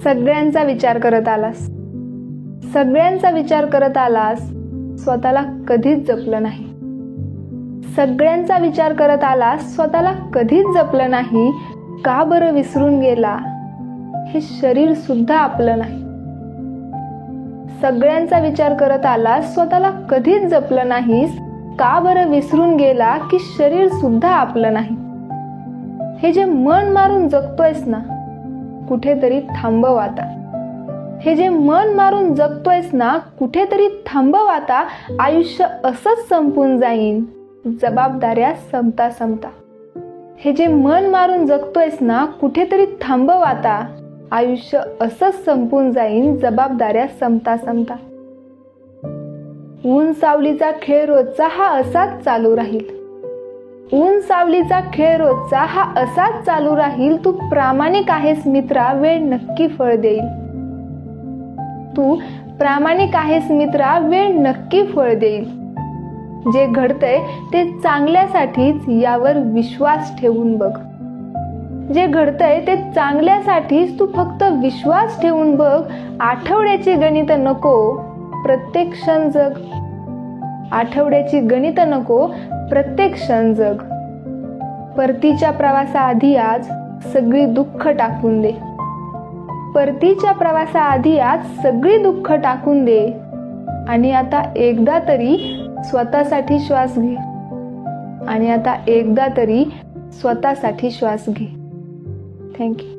सगळ्यांचा विचार करत आलास, सगळ्यांचा विचार करत आलास, स्वतःला कधीच जपलं नाही. सगळ्यांचा विचार करत आलास, स्वतःला कधीच जपलं नाही. का बरं विसरून गेला हे शरीर सुद्धा आपलं नाही. सगळ्यांचा विचार करत आलास, स्वतःला कधीच जपलं नाहीस. का बरं विसरून गेला की शरीर सुद्धा आपलं नाही. हे जे मन मारून जगतोयस ना, कुठेतरी थांबव आता. हे जे मन मारून जगतोयस ना, कुठेतरी थांबव आता. आयुष्य असंच संपून जाईन जबाबदाऱ्या संपता संपता. हे जे मन मारून जगतोयस ना, कुठेतरी थांबव आता. आयुष्य असंच संपून जाईन जबाबदाऱ्या संपता संपता. ऊन सावलीचा खेळ रोजचा हा असाच चालू राहील. ऊन सावलीचा खेळ रोजचा हा असाच चालू राहील. तू प्रामाणिक आहेस मित्रा, वेळ नक्की फळ देईल. तू प्रामाणिक आहेस मित्रा, वेळ नक्की फळ देईल. जे घडतंय ते चांगल्यासाठीच, यावर विश्वास ठेवून बघ. जे घडतंय ते चांगल्यासाठीच, तू फक्त विश्वास ठेवून बघ. आठवड्याची गणित नको, प्रत्येक क्षण जग. आठवड्याची गणित नको, प्रत्येक क्षण जग. परतीच्या प्रवासाआधी आज सगळी दुःख टाकून दे. परतीच्या प्रवासाआधी आज सगळी दुःख टाकून दे. आणि आता एकदा तरी स्वतःसाठी श्वास घे. आणि आता एकदा तरी स्वतःसाठी श्वास घे. थँक्यू.